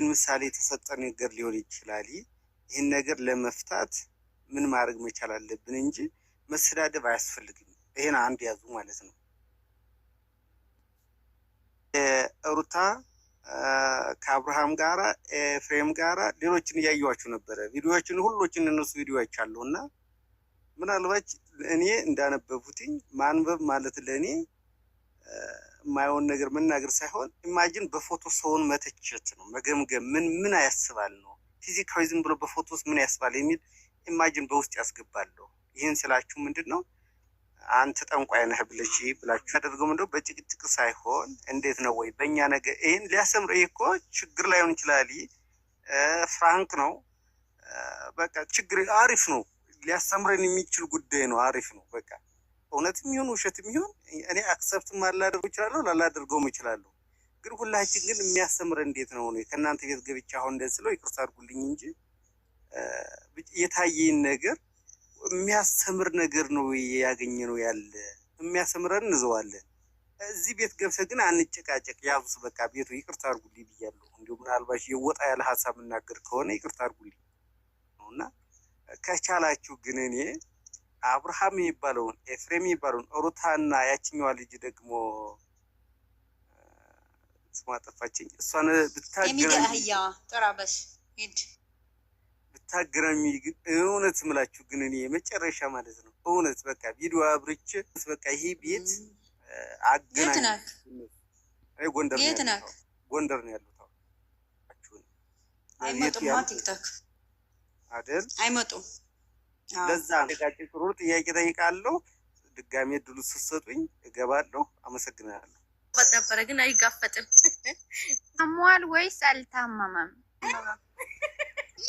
ግን ምሳሌ የተሰጠ ነገር ሊሆን ይችላል። ይህን ነገር ለመፍታት ምን ማድረግ መቻል አለብን እንጂ መሰዳደብ አያስፈልግም። ይሄን አንድ ያዙ ማለት ነው። ሩታ ከአብርሃም ጋራ ኤፍሬም ጋራ ሌሎችን እያየኋቸው ነበረ ቪዲዮዎችን ሁሎችን እነሱ ቪዲዮዎች አሉና ምናልባት እኔ እንዳነበቡትኝ ማንበብ ማለት ለእኔ የማይሆን ነገር መናገር ሳይሆን ኢማጂን በፎቶ ሰውን መተቸት ነው፣ መገምገም ምን ያስባል ነው። ፊዚካዊ ዝም ብሎ በፎቶስ ምን ያስባል የሚል ኢማጂን በውስጥ ያስገባለሁ። ይህን ስላችሁ ምንድን ነው አንተ ጠንቋይ ነህ ብላችሁ ያደርገው ምንድነው በጭቅጭቅ ሳይሆን እንዴት ነው ወይ በእኛ ነገር ይህን ሊያስተምር እኮ ችግር ላይሆን ይችላል። ፍራንክ ነው በቃ ችግር አሪፍ ነው፣ ሊያስተምረን የሚችል ጉዳይ ነው። አሪፍ ነው በቃ እውነትም ይሁን ውሸትም ይሁን እኔ አክሰፕትም አላደርገው እችላለሁ ላላደርገውም እችላለሁ። ግን ሁላችን ግን የሚያስተምር እንዴት ነው ነው ከእናንተ ቤት ገብቼ አሁን እንደዚህ ስለው ይቅርታ አድርጉልኝ እንጂ የታየኝ ነገር የሚያስተምር ነገር ነው ያገኘ ነው ያለ የሚያስተምረን እንዘዋለን። እዚህ ቤት ገብተህ ግን አንጨቃጨቅ ያዙስ በቃ ቤቱ ይቅርታ አድርጉልኝ ብያለሁ። እንዲሁ ምናልባት የወጣ ያለ ሀሳብ እናገር ከሆነ ይቅርታ አድርጉልኝ ነውና ከቻላችሁ ግን እኔ አብርሃም የሚባለውን ኤፍሬም የሚባለውን ሩታና ያችኛዋ ልጅ ደግሞ ስሟ ጠፋችኝ። እሷን ብታገናኙ ግን እውነት ምላችሁ ግን እኔ የመጨረሻ ማለት ነው እውነት በቃ ቪዲዮ አብርቼ በቃ ይሄ ቤት አገናኝ ጎንደር ነው ያሉት። አይመጡም ቲክቶክ አይደል? አይመጡም። ለዛ አነጋጭ ጥሩ ጥያቄ ጠይቃለሁ። ድጋሜ እድሉ ስትሰጡኝ እገባለሁ። አመሰግናለሁ። ነበረ ግን አይጋፈጥም። ታሟል ወይስ አልታመመም?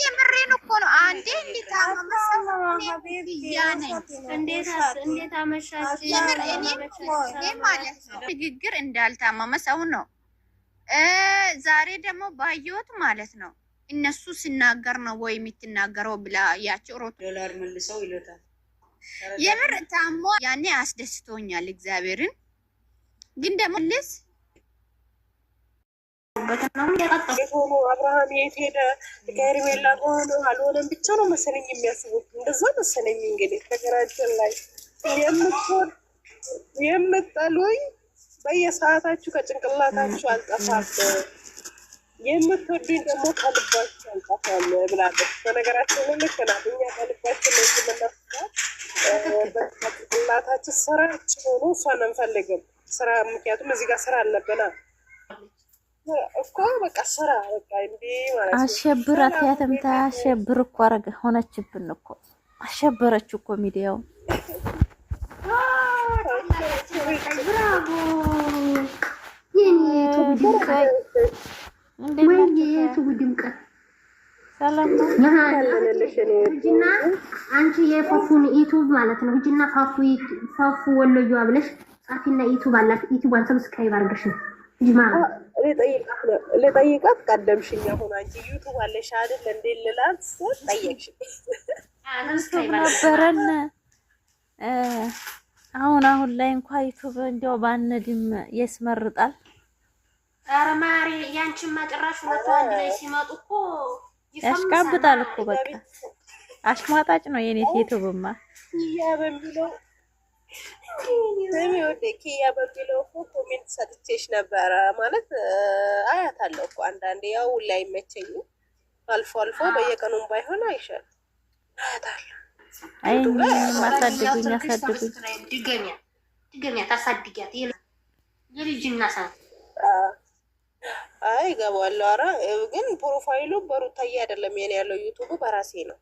የምሬን እኮ ነው። አንዴ እንዲታመመ እንዴት አመሻችሁ? እኔ ማለት ነው ንግግር እንዳልታመመ ሰው ነው። ዛሬ ደግሞ ባየሁት ማለት ነው እነሱ ሲናገር ነው ወይ የምትናገረው ብላ ያቸው ሮት ዶላር መልሰው ይሉታል። የምር ታሞ ያኔ አስደስቶኛል እግዚአብሔርን። ግን ደግሞ ልስ ሆኖ አብርሃም የት ሄደ ከሄርሜላ ሆኖ አልሆነም ብቻ ነው መሰለኝ የሚያስቡት። እንደዛ መሰለኝ እንግዲህ ነገራችን ላይ የምትጠሉኝ በየሰዓታችሁ ከጭንቅላታችሁ አልጠፋም፣ የምትወዱኝ ደግሞ ከልባችሁ አልጠፋም ብላለች። በነገራችን ላይ ልክ ናት። እኛ ከልባችን ነው የምናስባት፣ በጭንቅላታችን ስራችን ሆኖ እሷን አንፈልግም ስራ። ምክንያቱም እዚህ ጋር ስራ አለብና እኮ በቃ ስራ በቃ እንዴ ማለት ነው። አሸብራት ያተምታ አሸብር እኮ አረገ ሆነችብን እኮ አሸበረች እኮ ሚዲያው። ብራቮ የኔ ተውድምቀይ እንዴት ተውድምቀይ ሰላም ነው ሂጂና አንቺ የፋፉን ዩቲዩብ ማለት ነው ሂጂና ፋፉ ወሎዩ አብለሽ ጻፊና ዩቲዩብ አላት። ዩቲዩብን ሰብስክራይብ አድርገሽ ሂጂማ ለጠይቃት ቀደምሽኛ ሆነ አንቺ ዩቲዩብ አለሽ አይደል እንዴ ልላት ጠየቅሽ ነበረን። አሁን ላይ እንኳን ዩቲዩብ እንደው ባንድም ያስመርጣል። ኧረ ማሪ ያንቺን ማጥራሽ ወጥቶ አንድ ላይ ሲመጡ እኮ ያስቀብጣል እኮ በቃ አሽማጣጭ ነው የኔ ዩቲዩብማ። ያ በሚለው ኪያ በሚለው እኮ ኮሜንት ሰጥቼሽ ነበረ ማለት አያታለሁ እኮ አንዳንዴ ያው ላይ አይመቸኝም፣ አልፎ አልፎ በየቀኑም ባይሆን አይሻል አያታለሁ። አይ ማሳደጉኝ ድገኛ ታሳድጊያት የልጅና ሰዓት አይ ገባለሁ። ኧረ ግን ፕሮፋይሉ በሩታዬ አይደለም የኔ ያለው ዩቲዩብ በራሴ ነው።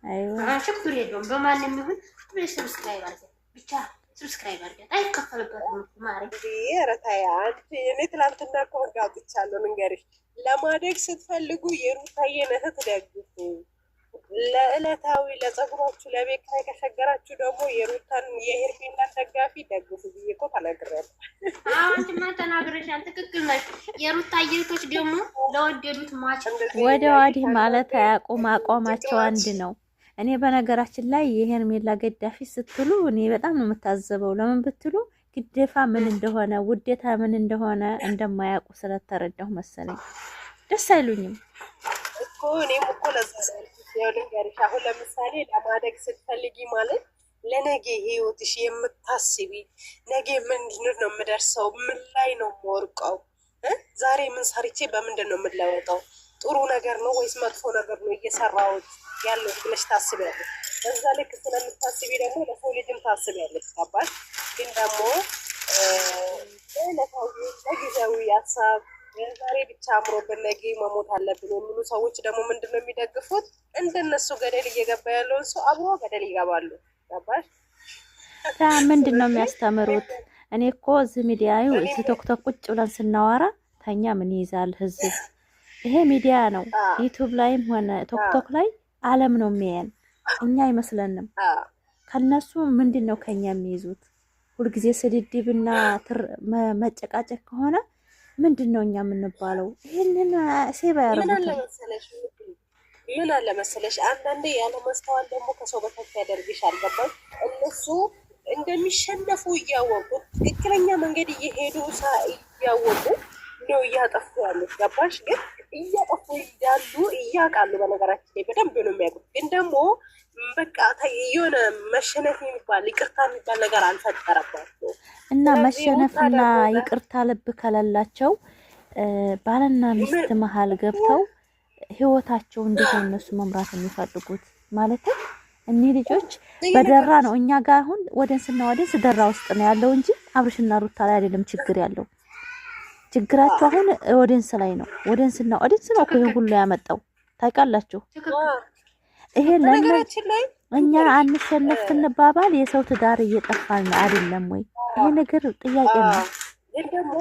አይዋ ችግር የለውም በማንም ይሁን ሰብስክራይብ አድርገን ብቻ ሰብስክራይብ አድርገን አይከፈልበትም ማለት ነው። ኧረ ተይ አንቺ እኔ ትናንትና እኮ አውጥቻለሁ ልንገርሽ። ለማደግ ስትፈልጉ የሩታዬን እህት ደግፉ። ለዕለታዊ ለፀጉራችሁ ለቤት ላይ ከሸገራችሁ ደግሞ የሩታን የሄርሜላን ደጋፊ ደግፉ ብዬ እኮ ተናግሬያለሁ። አንቺማ ተናግረሻል፣ ትክክል ነሽ። የሩታዬ እህቶች ደግሞ ለወደዱት ማች ወደ ዋዲህ ማለት አያውቁም፣ አቋማቸው አንድ ነው። እኔ በነገራችን ላይ የሄርሜላ ገዳፊ ስትሉ እኔ በጣም ነው የምታዘበው። ለምን ብትሉ ግዴታ ምን እንደሆነ ውዴታ ምን እንደሆነ እንደማያውቁ ስለተረዳሁ መሰለኝ። ደስ አይሉኝም እኮ እኔም እኮ ለዛ ልንገርሽ፣ አሁን ለምሳሌ ለማደግ ስትፈልጊ ማለት ለነገ ህይወትሽ የምታስቢ ነገ ምንድን ነው የምደርሰው፣ ምን ላይ ነው የምወርቀው፣ ዛሬ ምን ሰርቼ በምንድን ነው የምለወጠው፣ ጥሩ ነገር ነው ወይስ መጥፎ ነገር ነው እየሰራሁት ያለው ብለሽ ታስቢያለሽ። በዛ ልክ ስለምታስቢ ደግሞ ለሰው ልጅም ታስቢያለሽ። ገባሽ? ግን ደግሞ ለጊዜያዊ ሀሳብ ዛሬ ብቻ አምሮብን ነገ መሞት አለብን የሚሉ ሰዎች ደግሞ ምንድን ነው የሚደግፉት? እንደነሱ ገደል እየገባ ያለውን ሰው አብሮ ገደል ይገባሉ። ገባሽ? ምንድን ነው የሚያስተምሩት? እኔ እኮ እዚህ ሚዲያዩ እዚህ ቶክቶክ ቁጭ ብለን ስናወራ ተኛ ምን ይይዛል ህዝብ? ይሄ ሚዲያ ነው። ዩቲዩብ ላይም ሆነ ቶክቶክ ላይ ዓለም ነው የሚያየን፣ እኛ አይመስለንም። ከነሱ ምንድን ነው ከኛ የሚይዙት? ሁልጊዜ ስድድብና መጨቃጨቅ ከሆነ ምንድን ነው እኛ የምንባለው? ይሄንን ሴባ ያረጉት ምን አለ መሰለሽ፣ አንዳንዴ ያለ ማስተዋል ደግሞ ከሰው በታች ያደርግሻል። ገባሽ? እነሱ እንደሚሸነፉ እያወቁ ትክክለኛ መንገድ እየሄዱ እያወቁ ነው እያጠፉ ያሉት። ገባሽ? ግን እያጠፉ እንዳሉ እያውቃሉ። በነገራችን ላይ በደንብ ነው የሚያውቁት። ግን ደግሞ በቃ የሆነ መሸነፍ የሚባል ይቅርታ የሚባል ነገር አልፈጠረባቸው እና መሸነፍና ይቅርታ ልብ ከሌላቸው ባልና ሚስት መሀል ገብተው ህይወታቸው እንዴት ነው እነሱ መምራት የሚፈልጉት? ማለት እኒህ ልጆች በደራ ነው። እኛ ጋር አሁን ወደንስና ወደንስ ደራ ውስጥ ነው ያለው እንጂ አብርሽና ሩታ ላይ አይደለም ችግር ያለው። ችግራቸው አሁን ወደንስ ላይ ነው። ወደንስና ወደንስ ነው እኮ ይሄን ሁሉ ያመጣው ታውቃላችሁ። ይሄ ለነገራችን ላይ እኛ አንሸነፍ ስንባባል የሰው ትዳር እየጠፋን አይደለም ወይ? ይሄ ነገር ጥያቄ ነው። ግን ደግሞ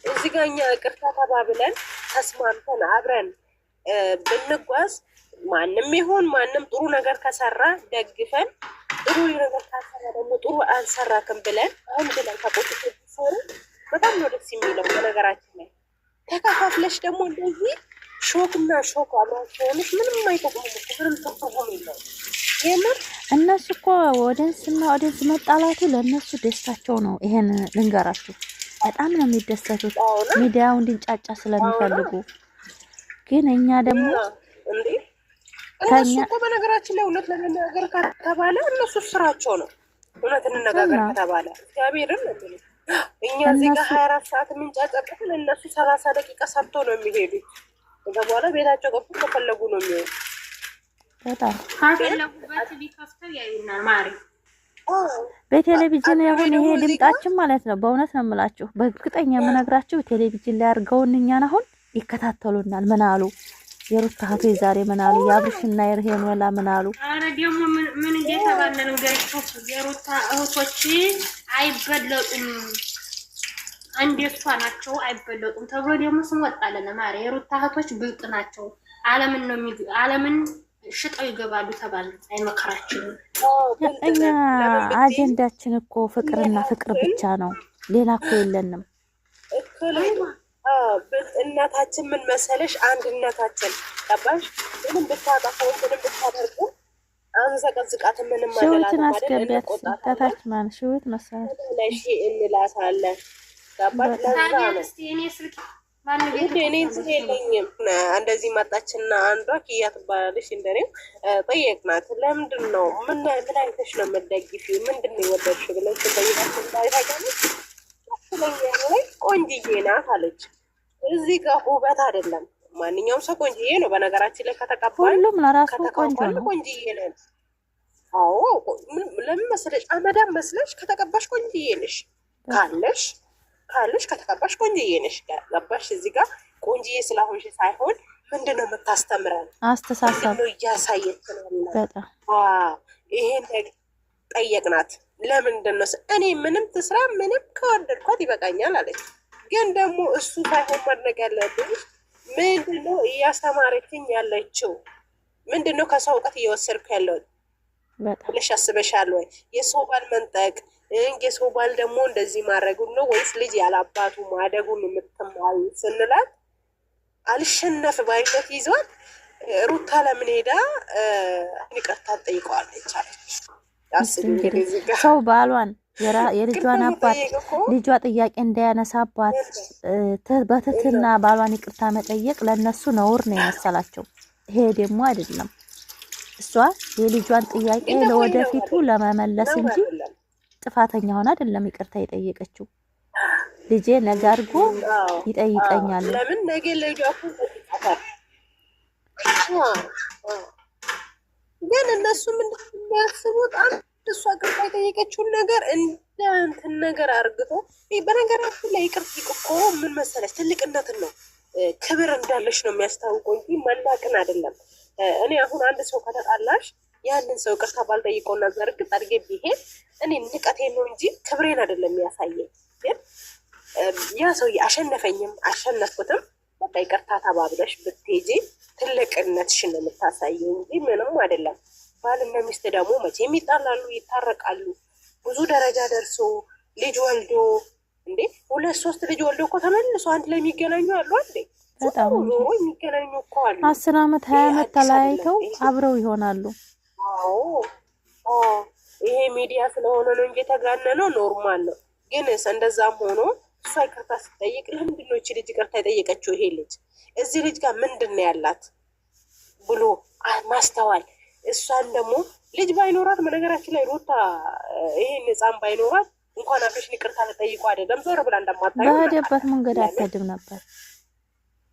እዚህ ጋር እኛ ይቅርታ ተባብለን ተስማምተን አብረን ብንጓዝ ማንም ይሁን ማንም ጥሩ ነገር ከሰራ ደግፈን፣ ጥሩ ነገር ካሰራ ደግሞ ጥሩ አልሰራክም ብለን አንድ ላይ ተቆጥቶ ሲሰሩ በጣም ነው ደስ የሚለው። በነገራችን ላይ ተከፋፍለሽ ደግሞ እንደዚህ ሾክና ሾክ አብራቸው ሆነሽ ምንም አይጠቅሙም እኮ ምንም ትርጉም የለውም። የምር እነሱ እኮ ወደንስና ወደንስ መጣላቱ ለእነሱ ደስታቸው ነው። ይሄን ልንገራችሁ፣ በጣም ነው የሚደሰቱት ሚዲያው እንዲንጫጫ ስለሚፈልጉ። ግን እኛ ደግሞ እንዴ እነሱ እኮ በነገራችን ላይ እውነት ለመናገር ከተባለ እነሱ ስራቸው ነው። እውነት እንነጋገር ከተባለ እግዚአብሔርን እኛ እዚህ ጋር 24 ሰዓት የምንጫጫበትን እነሱ 30 ደቂቃ ሰርቶ ነው የሚሄዱት። ከዛ በኋላ ቤታቸው ገብቶ ከፈለጉ ነው የሚሄዱ። በጣም ካፈለጉበት ቢከፍተው ያዩናል ማሪ በቴሌቪዥን ያሁን ይሄ ድምጣችን ማለት ነው። በእውነት ነው የምላችሁ፣ በእርግጠኛ የምነግራችሁ ቴሌቪዥን ላይ አድርገውን እኛን አሁን ይከታተሉናል። ምን አሉ የሩታ እህቶች ዛሬ ምን አሉ? የአብርሽና የርሄን ወላ ምን አሉ? አረ ደግሞ ምን እየተባለ ነው ገሪቶ? የሩታ እህቶች አይበለጡም፣ አንዴቷ ናቸው አይበለጡም ተብሎ ደግሞ ስም ወጣለና ማሪ የሩታ እህቶች ብልጥ ናቸው፣ ዓለምን ሽጠው ይገባሉ ተባለ። አይመከራችንም። እኛ አጀንዳችን እኮ ፍቅርና ፍቅር ብቻ ነው፣ ሌላ እኮ የለንም። እናታችን ምን መሰለሽ? አንድነታችን ገባሽ? ምንም ብታጠፋው ምንም ብታደርጉ አንዘቀዝቃት። ምንም ሽውትን አስገቢያት ታታች ማን ሽውት መሰለሽ ለሺ እንላታለን። ገባሽ? ለዛ ነው እኔ እንትን የለኝም። እንደዚህ መጣችና አንዷ ኪያ ትባላለች። እንደኔው ጠየቅናት። ለምንድን ነው ምን አይተሽ ነው የምትደግፊው? ምንድን ነው የወደድሽ ብለን ስንጠይቃችን ታይታለች ቆንጅዬ ናት አለች። እዚህ ጋር ውበት አይደለም፣ ማንኛውም ሰው ቆንጅዬ ነው። በነገራችን ላይ ከተቀባል ሁሉም ለራሱ ቆንጆ ነው። ቆንጅዬ ነው። አዎ ለምን መስለሽ አመዳም መስለሽ ከተቀባሽ ቆንጅዬ ነሽ። ካለሽ ከተቀባሽ ቆንጅዬ ነሽ። ገባሽ? እዚህ ጋር ቆንጅዬ ስለሆንሽ ሳይሆን ምንድን ነው የምታስተምረን? አስተሳሰብ ነው እያሳየች ነው። በጣም ይሄን ጠየቅናት። ለምንድን ነው እኔ ምንም ትስራ ምንም ከወደድኳት ይበቃኛል አለች። ግን ደግሞ እሱ ሳይሆን ማድረግ ያለብሽ ምንድን ነው እያስተማረችኝ ያለችው? ምንድን ነው ከሰው እውቀት እየወሰድኩ ያለው ብለሽ አስበሻል ወይ? የሰው ባል መንጠቅ፣ የሰው ባል ደግሞ እንደዚህ ማድረጉን ነው ወይስ ልጅ ያላባቱ ማደጉን የምትማሩ ስንላት አልሸነፍ ባይነት ይዟት ሩታ ለምን ሄዳ ይቅርታ ትጠይቀዋለች አለች። ሰው ባሏን የልጇን አባት ልጇ ጥያቄ እንዳያነሳባት በትህትና ባሏን ይቅርታ መጠየቅ ለነሱ ነውር ነው የመሰላቸው። ይሄ ደግሞ አይደለም። እሷ የልጇን ጥያቄ ለወደፊቱ ለመመለስ እንጂ ጥፋተኛ ሆና አይደለም ይቅርታ የጠየቀችው። ልጄ ነገ አድርጎ ይጠይቀኛል። ለምን ነገ ልጇ ግን እነሱ ምንድን ነው የሚያስቡት? እሷ ቅርታ የጠየቀችውን ነገር እንደ እንትን ነገር አርግቶ በነገራችን ላይ ይቅርታ እኮ ምን መሰለች ትልቅነትን ነው ክብር እንዳለሽ ነው የሚያስታውቀው እንጂ መላቅን አይደለም። እኔ አሁን አንድ ሰው ከተጣላሽ ያንን ሰው ቅርታ ባልጠይቀውና ዘርግጥ አድርጌ ቢሄድ እኔ ንቀቴን ነው እንጂ ክብሬን አይደለም የሚያሳየኝ። ግን ያ ሰው አሸነፈኝም አሸነፍኩትም በቃ ይቅርታ ተባብለሽ ብትሄጂ ትልቅነትሽን ነው የምታሳየው እንጂ ምንም አይደለም። ባልና ሚስት ደግሞ መቼም ይጣላሉ፣ ይታረቃሉ። ብዙ ደረጃ ደርሶ ልጅ ወልዶ እንዴ 2-3 ልጅ ወልዶ እኮ ተመልሶ አንድ ላይ የሚገናኙ አሉ። አንዴ በጣም ዞሮ የሚገናኙ እኮ አሉ። 10 ዓመት 20 ዓመት ተለያይተው አብረው ይሆናሉ። ይሄ ሚዲያ ስለሆነ ነው እንጂ የተጋነነው ኖርማል ነው። ግን እንደዛም ሆኖ እሷ ይቅርታ ስትጠይቅ ለምንድን ነው እቺ ልጅ ይቅርታ የጠየቀችው? ይሄ ልጅ እዚህ ልጅ ጋር ምንድን ነው ያላት ብሎ ማስተዋል። እሷን ደግሞ ልጅ ባይኖራት በነገራችን ላይ ሩታ ይሄን ህፃን ባይኖራት እንኳን አብረሽን ይቅርታ ተጠይቆ አይደለም ዞር ብላ እንደማታየው በሄደበት መንገድ አትሄድም ነበር።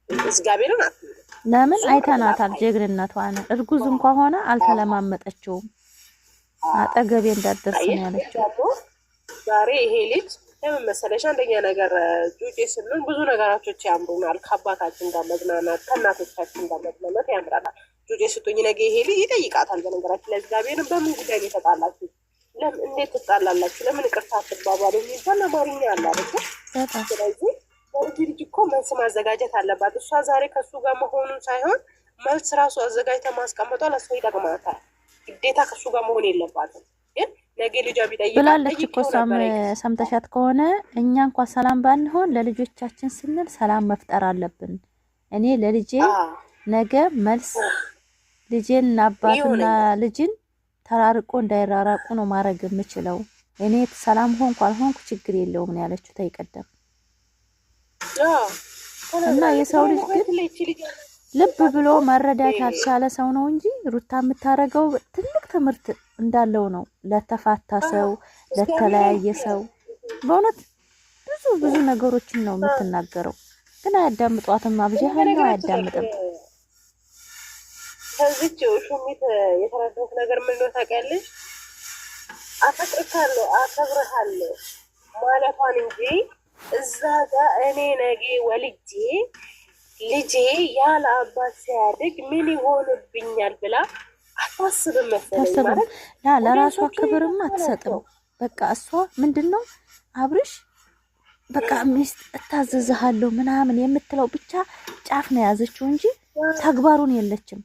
እግዚአብሔርን ለምን አይተናታል ጀግንነቷን። እርጉዝ እንኳን ሆነ አልተለማመጠችውም። አጠገቤ እንዳትደርስ ነው ያለችው። ዛሬ ይሄ ልጅ ለምን መሰለሽ አንደኛ ነገር ጁጄ ስንል ብዙ ነገራቶች ያምሩናል። ከአባታችን ጋር መዝናናት ከእናቶቻችን ጋር መዝናናት ያምራናል። ጁጄ ስጡኝ ነገ ይሄ ልጅ ይጠይቃታል። በነገራችን ላይ እግዚአብሔርን በምን ጉዳይ ነው የተጣላችሁ? ለምን እንዴት ትጣላላችሁ? ለምን ይቅርታ አትባባሉ? የሚባል አማርኛ አለ አይደል? ስለዚህ ለዚህ ልጅ እኮ መልስ ማዘጋጀት አለባት። እሷ ዛሬ ከሱ ጋር መሆኑን ሳይሆን መልስ ራሱ አዘጋጅታ ማስቀመጧ ለእሷ ይጠቅማታል። ግዴታ ከሱ ጋር መሆን የለባትም። ግን ነገ ልጇ ቢጠይቃት ብላለች እኮ እሷም ሰምተሻት ከሆነ እኛ እንኳን ሰላም ባንሆን ለልጆቻችን ስንል ሰላም መፍጠር አለብን። እኔ ለልጄ ነገ መልስ ልጄን አባትና ልጅን ተራርቆ እንዳይራራቁ ነው ማድረግ የምችለው። እኔ ሰላም ሆንኩ አልሆንኩ ችግር የለውም ነው ያለችው ተይቀደም። እና የሰው ልጅ ግን ልብ ብሎ መረዳት ያልቻለ ሰው ነው እንጂ ሩታ የምታረገው ትልቅ ትምህርት እንዳለው ነው ለተፋታ ሰው ለተለያየ ሰው። በእውነት ብዙ ነገሮችን ነው የምትናገረው፣ ግን አያዳምጧትም። አብዛኛው አያዳምጥም። ከዚች ሹሚት የተረዳሁት ነገር ምን ነው ታውቂያለሽ? አፈቅርሻለሁ አከብርሃለሁ ማለቷን እንጂ እዛ ጋር እኔ ነገ ወልጄ ልጄ ያለ አባት ሲያድግ ምን ይሆንብኛል ብላ አታስብም መሰለኝ። ለራሷ ክብርም አትሰጥም። በቃ እሷ ምንድነው አብርሽ በቃ ሚስት እታዘዝሃለሁ ምናምን የምትለው ብቻ ጫፍ ነው ያዘችው እንጂ ተግባሩን የለችም።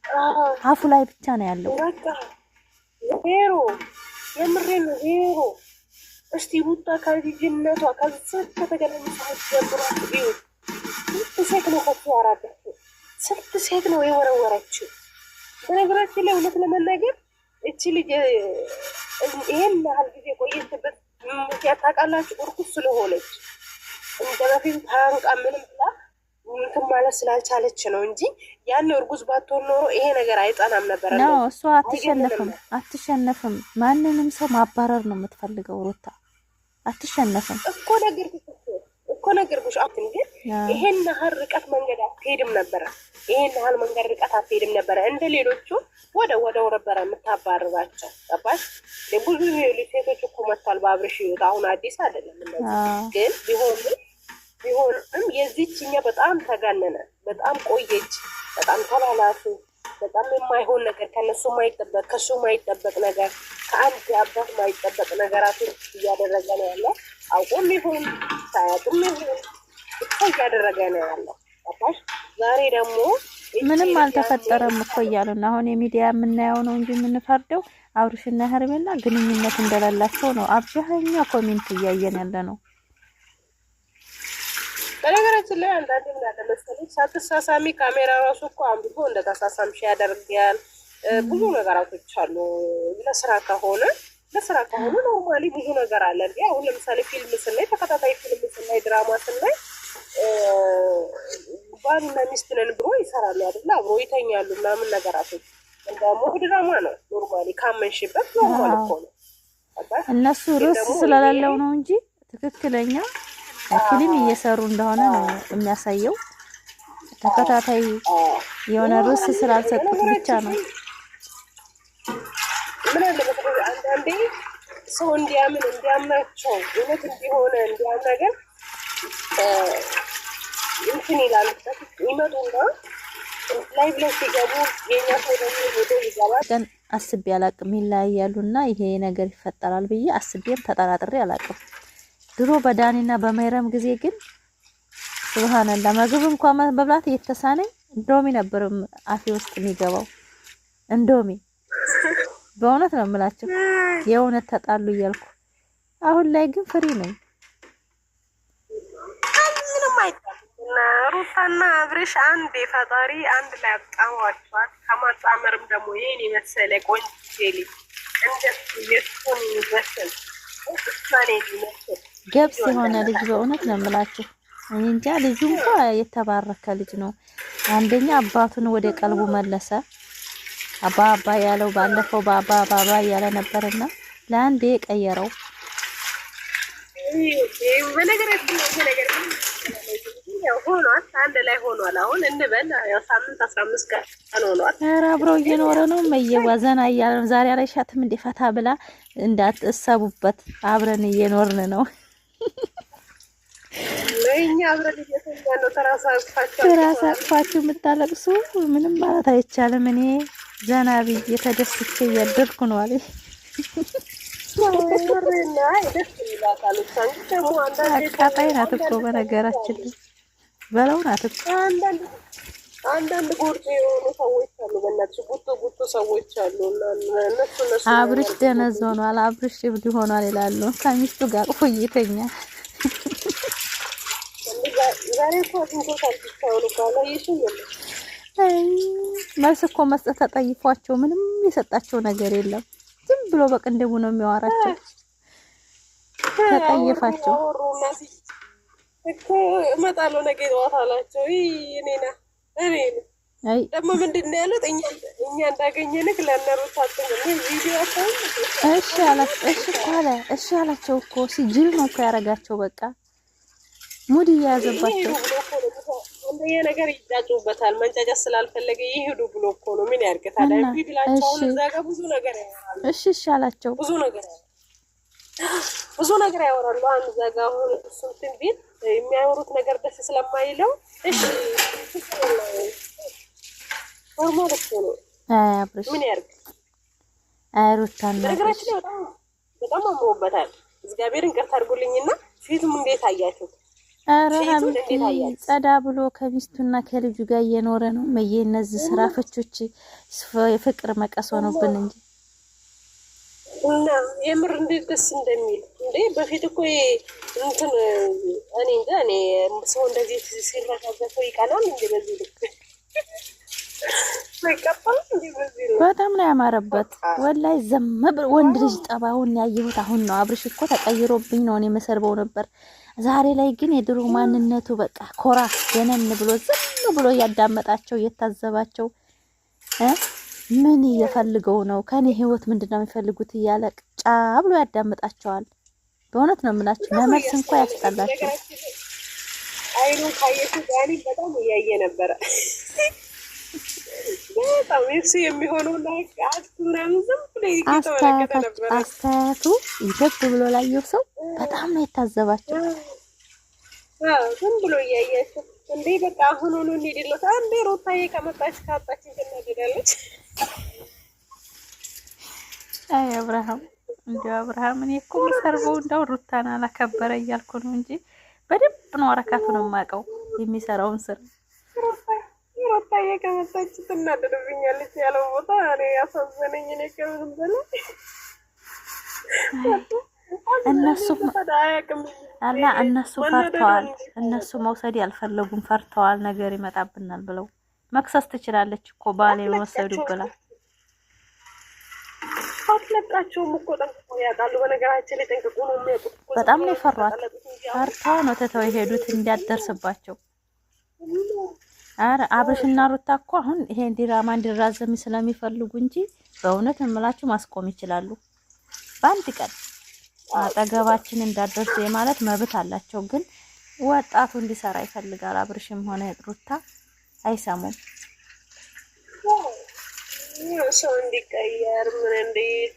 አፉ ላይ ብቻ ነው ያለው። በቃ ዜሮ፣ የምሬን ዜሮ። እስቲ ሩታ ከልጅነቷ ከዚህ ከተገናኙ ሰዓት ጀምሮ ቢዩ ስንት ሴት ነው ከሱ ያራደችው? ስንት ሴት ነው የወረወረችው? በነገራችን ላይ እውነት ለመናገር እቺ ልጅ ይሄን ያህል ጊዜ ቆየችበት ምክንያት ታውቃላችሁ? እርኩስ ስለሆነች እንደ በፊት ታንቃ ምንም ብላ እንትን ማለት ስላልቻለች ነው እንጂ ያን እርጉዝ ባትሆን ኖሮ ይሄ ነገር አይጠናም ነበር። ነው እሷ አትሸነፍም። ማንንም ሰው ማባረር ነው የምትፈልገው ሩታ። አትሸነፍም እኮ ነገርኩሽ። አሁን ግን ይሄን ያህል ርቀት መንገድ አትሄድም ነበረ። ይሄን ያህል መንገድ ርቀት አትሄድም ነበረ። እንደ ሌሎቹ ወደው ነበረ የምታባርራቸው። ገባሽ? ብዙ ሴቶች እኮ መጥቷል በአብርሽ ህይወት። አሁን አዲስ አይደለም እንደዚህ። ግን ቢሆንም የዚህችኛ በጣም ተጋነነ፣ በጣም ቆየች፣ በጣም ተላላሱ፣ በጣም የማይሆን ነገር ከነሱ ማይጠበቅ ከሱ ማይጠበቅ ነገር ከአንድ አባት ማይጠበቅ ነገራቶች እያደረገ ነው ያለ። አውቆም ይሁን ሳያውቅም ይሁን እኮ እያደረገ ነው ያለው። ገባሽ? ዛሬ ደግሞ ምንም አልተፈጠረም እኮ እያሉና አሁን የሚዲያ የምናየው ነው እንጂ የምንፈርደው አብርሽና ሄርሜላ ግንኙነት እንደሌላቸው ነው አብዛኛው ኮሜንት እያየን ያለ ነው። በነገራችን ላይ አንዳንድ ምን አለ መሰለኝ ሳትሳሳሚ ካሜራ ራሱ እኮ አንብቦ እንደተሳሳምሽ ያደርጋል። ብዙ ነገራቶች አሉ። ለስራ ከሆነ ለስራ ከሆኑ ኖርማሊ ብዙ ነገር አለ። አሁን ለምሳሌ ፊልም ስናይ፣ ተከታታይ ፊልም ስናይ፣ ድራማ ስናይ ባልና ሚስት ነን ብሎ ይሰራሉ አይደል? አብሮ ይተኛሉ ምናምን ነገራቶች እንደሞ ድራማ ነው። ኖርማሊ ካመንሽበት ኖርማል እኮ ነው። እነሱ ርዕስ ስለሌለው ነው እንጂ ትክክለኛ ፊልም እየሰሩ እንደሆነ ነው የሚያሳየው። ተከታታይ የሆነ ርዕስ ስላልሰጡት ብቻ ነው። ምን አለ መሰለኝ አንዳንዴ ሰው እንዲያምናቸው እውነት እንዲሆነ እንዲያምናገር እንትን ይላል ይመጡና ላይ ብለው ሲገቡ የኛ ሰው ደግሞ ሄዶ ይገባል። ግን አስቤ አላቅም ይለያያሉና ይሄ ነገር ይፈጠራል ብዬ አስቤም ተጠራጥሬ አላቅም። ድሮ በዳኒና በመይረም ጊዜ ግን ሱብሃንአላህ ምግብ እንኳን መብላት እየተሳነኝ እንዶሚ ነበር አፌ ውስጥ የሚገባው እንዶሚ። በእውነት ነው የምላቸው የእውነት ተጣሉ እያልኩ። አሁን ላይ ግን ፍሪ ነኝ። ምንም አይታለም። ሩታና አብርሽ አንድ የፈጣሪ አንድ ላይ አጣዋቸዋል። ከማጣመርም ደግሞ ይሄን የመሰለ ቆንጆ ልጅ እንደሱ የሱን ይመስል እሷን ይመስል ገብስ የሆነ ልጅ በእውነት ነው የምላችሁ። እንጃ ልጁ እንኳን የተባረከ ልጅ ነው። አንደኛ አባቱን ወደ ቀልቡ መለሰ። አባ ያለው ባለፈው ባባ ያለ ነበርና ለአንዴ ቀየረው። በነገራችን ነገር ያው ሆኗል፣ አንድ ላይ ሆኗል። አሁን እንበል ያው ሳምንት 15 ቀን ሆኗል። ኧረ አብረው እየኖረ ነው። መየዋዘና እያለ ዛሬ አላይሻትም እንደ ፈታ ብላ እንዳትሰቡበት አብረን እየኖርን ነው። ለኛ አብረን እየተኛን ነው። ተራሳቅፋችሁ የምታለቅሱ ምንም ማለት አይቻልም። እኔ ዘና ብዬ ተደስቼ እያደርኩ ነው አለ። አቃጣይ ናት እኮ በነገራችን ላይ በለው ናት እኮ። አንዳንድ ጎርጆ የሆኑ ሰዎች አሉ፣ በእናትሽ ጉቶ ሰዎች አሉ። እነሱ አብርሽ ደነዝ ሆኗል፣ አብርሽ እብድ ሆኗል ይላሉ። ከሚስቱ ጋር ቆይተኛ ዛሬ እኮ አግኝቶታል ብቻውን ባላ ይሽኛል። መልስ እኮ መስጠት ተጠይፏቸው ምንም የሰጣቸው ነገር የለም። ዝም ብሎ በቅንድቡ ነው የሚያወራቸው። ተጠይፋቸው እኮ እመጣለሁ ነገ ጠዋት አላቸው። እኔና አይ ደግሞ ምንድን ነው ያሉት? እኛ እንዳገኘንክ ለነሩታችን ቪዲዮ አጣን። እሺ አላቸው እኮ ሲጅል ነው እኮ ያረጋቸው። በቃ ሙድ እያያዘባቸው አንደኛ ነገር ይጫጩበታል። መንጫጫት ስላልፈለገ ይሄዱ ብሎ እኮ ነው። ምን ያርገ ታዲያ? ቢብላቸው እዛ ጋር ብዙ ነገር ያወራሉ። እሺ አላቸው። ብዙ ነገር ያወራሉ። አንድ እዛ ጋር አሁን እንትን ቢል የሚያወሩት ነገር ደስ ስለማይለው እሺ ኖርማል እኮ ነው። አብርሽ ምን ያርግ? አይሩታና ነገራችን በጣም አምሮበታል። እግዚአብሔርን ቅርታ አድርጉልኝና ፊቱም እንዴት አያችሁት? ኧረ ሀቢብቲ ጸዳ ብሎ ከሚስቱና ከልጁ ጋር እየኖረ ነው። መዬ እነዚህ ስራ ፈቾች የፍቅር መቀስ ሆኖብን እንጂ እና የምር እንዴት ደስ እንደሚል እንዴ! በፊት እኮ እንትን እኔ እንጃ እኔ ሰው እንደዚህ ሲረጋገፈው ይቀናል እንዴ? በዚህ ልክ በጣም ነው ያማረበት። ወላይ ዘመብ ወንድ ልጅ ጠባውን ያየሁት አሁን ነው። አብርሽ እኮ ተቀይሮብኝ ነው እኔ መሰርበው ነበር። ዛሬ ላይ ግን የድሮ ማንነቱ በቃ ኮራ ገነን ብሎ ዝም ብሎ ያዳመጣቸው እየታዘባቸው ምን እየፈልገው ነው ከኔ ህይወት ምንድነው የሚፈልጉት እያለ ጫ ብሎ ያዳምጣቸዋል። በእውነት ነው የምላችሁ ለመልስ እንኳን ያስጠላቸው። አይኑ ካየቱ ጋኒ በጣም እያየ ነበረ። በጣም እሱ የሚሆነው አስተያየቱ ይደብ ብሎ ላየው ሰው በጣም ነው የታዘባቸው። ዝም ብሎ እያያቸው እንዴ በቃ አሁን ሆኖ እንሂድለት አንዴ ሩታዬ ከመጣች ካጣችን ትናደዳለች። አይ አብርሃም እንደው አብርሃም እኔ እኮ መሰርበው እንደው ሩታን አላከበረ እያልኩ ነው እንጂ በደንብ ነው አረካቱን የማውቀው የሚሰራውን ስራ። ሩታዬ ከመጣች ትናደድብኛለች ያለው ቦታ እኔ ያሳዘነኝ እኔ ከምንም በላይ እነሱ ፈርተዋል። እነሱ መውሰድ ያልፈለጉም ፈርተዋል። ነገር ይመጣብናል ብለው መክሰስ ትችላለች እኮ ባሌ ወሰዱ ብላ አይለቃቸውም እኮ ጠንቅቆ ያውቃሉ። በነገራችን ላይ ጠንቅቆ ነው የሚያውቁት። በጣም ነው የፈሯት። ፈርተው ነው ትተው የሄዱት እንዲያደርስባቸው። አረ አብርሽና ሩታ እኮ አሁን ይሄን ዲራማ እንዲራዘም ስለሚፈልጉ እንጂ በእውነት እምላችሁ ማስቆም ይችላሉ። በአንድ ቀን አጠገባችን እንዳደርሱ የማለት መብት አላቸው። ግን ወጣቱ እንዲሰራ ይፈልጋል። አብርሽም ሆነ ሩታ አይሰሙም። ሰው እንዲቀየር ምን እንዴት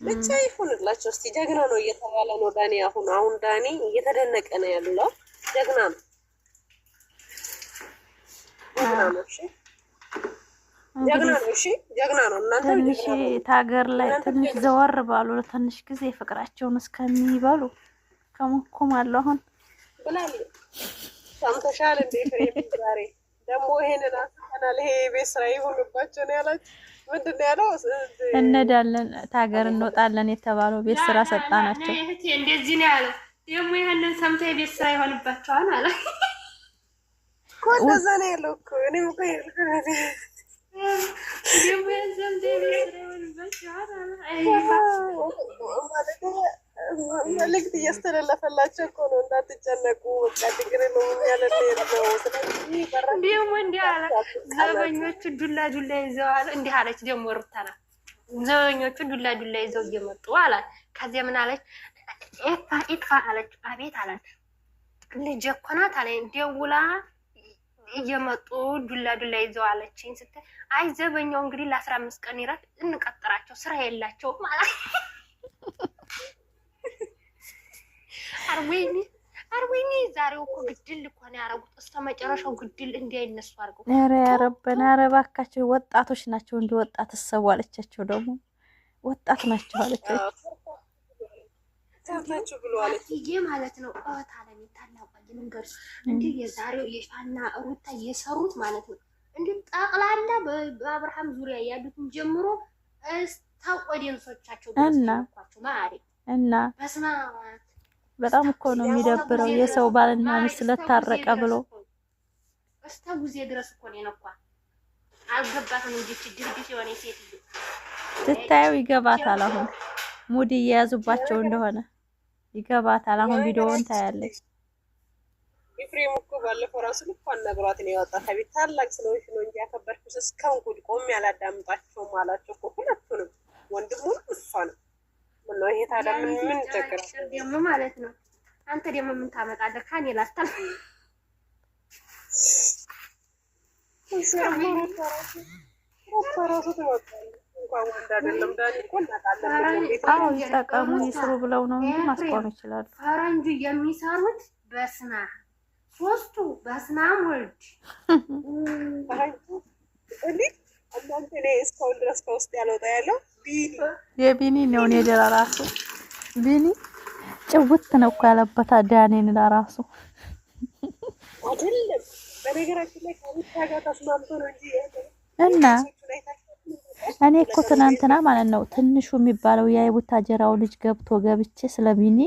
ብቻ ይሁንላቸው። እስቲ ጀግና ነው እየተባለ ነው ዳኒ። አሁን ዳኒ እየተደነቀ ነው ያለው። ጀግና ነው። ጀግና ነው። እናንተ ትንሽ ታገር ላይ ትንሽ ዘወር ባሉ ለትንሽ ጊዜ ፍቅራቸውን እስከሚበሉ ከመኮማለሁ አሁን ብላል። ሰምተሻል እንዴ? ፍሬም ዛሬ ደግሞ ይሄንን አስተናል። ይሄ ቤት ስራ ይሁንባቸው ነው ያላችሁ። ምንድን ነው ያለው? እንሄዳለን ታገር እንወጣለን የተባለው ቤት ስራ ሰጣናቸው። እንደዚህ ነው ያለው። ደግሞ ይሄንን ሰምተው የቤት ስራ ይሆንባቸዋል አለ እኮ። እንደዛ ነው ያለው እኮ። እኔም እኮ መልዕክት እያስተላለፈላቸው እኮ ነው። እንዳትጨነቁ በቃ ችግር ነው ያለ ነው። ስለዚህ ደግሞ እንዲህ አለ። ዘበኞቹ ዱላ ይዘዋል። እንዲህ አለች ደግሞ ሩታ ናት። ዘበኞቹ ዱላ ይዘው እየመጡ አላት። ከዚያ ምን አለች? ኢጥፋ አለች። አቤት አላት። ልጅ እኮ ናት አለ ደውላ እየመጡ ዱላ ይዘው አለችኝ ስትል፣ አይ ዘበኛው እንግዲህ ለ15 ቀን ይራት እንቀጥራቸው ስራ የላቸውም ማለት አርወይኒ ዛሬው እኮ ግድል እኮ ነው ያረጉት። እስከ መጨረሻው ግድል እንዲያይነሱ አርገው። ኧረ ያረበና ኧረ እባካቸው ወጣቶች ናቸው። እንዲ ወጣት ተሰው አለቻቸው። ደግሞ ወጣት ናቸው አለቻቸው። ታታችሁ ብሎ አለች ይሄ ማለት ነው። አለም ታላቁ መንገር እንዴ የዛሬው የፋና ሩታ እየሰሩት ማለት ነው። እንዴ ጠቅላላ በአብርሃም ዙሪያ ያሉትን ጀምሮ እስታው ኦዲየንሶቻቸው ደስታቸው ማሪ እና በስማ በጣም እኮ ነው የሚደብረው። የሰው ባልና ሚስት ስለታረቀ ብሎ እስታው ጊዜ ድረስ እኮ ነው የነኳ አልገባትም እንጂ ድርድር የሆነ ሴት ትታዩ ይገባታል። አሁን ሙድ እየያዙባቸው እንደሆነ ይገባታል። አሁን ቪዲዮውን ታያለች። ኤፍሬም እኮ ባለፈው ራሱ ልክ አናግሯት ነው ያወጣ። ከቤት ታላቅ ስለሆንሽ ነው እንጂ ያከበርኩሽ እስካሁን ቆሜ ያላዳምጣቸውም አላቸው እኮ ሁለቱንም፣ ወንድሙን እሷንም። ምን ነው ይሄ ታዲያ ምን ቸገረው ደግሞ ማለት ነው። አንተ ደግሞ ምን ታመጣለህ? ካኔ ላስታል ራሱ ትወጣለህ እንኳን ወንድ አይደለም ዳኒ እኮ እናቃለን። አዎ ይጠቀሙ ይስሩ ብለው ነው እንጂ ማስቆም ይችላል። ፈረንጁ የሚሰሩት በስና ሶስቱ በስናም ወልድ ፈረንጁ እንዴ እናንተ ላይ እስካሁን ድረስ ከውስጥ ያልወጣ ያለው ቢኒ የቢኒ ነው። እኔ ለራሱ ቢኒ ጭውት ነው እኮ ያለበት ዳኒን ለራሱ አይደለም። በነገራችን ላይ ከሩታ ጋር ተስማምቶ ነው እንጂ እና እኔ እኮ ትናንትና ማለት ነው ትንሹ የሚባለው የቡታጀራው ልጅ ገብቼ ስለቢኒ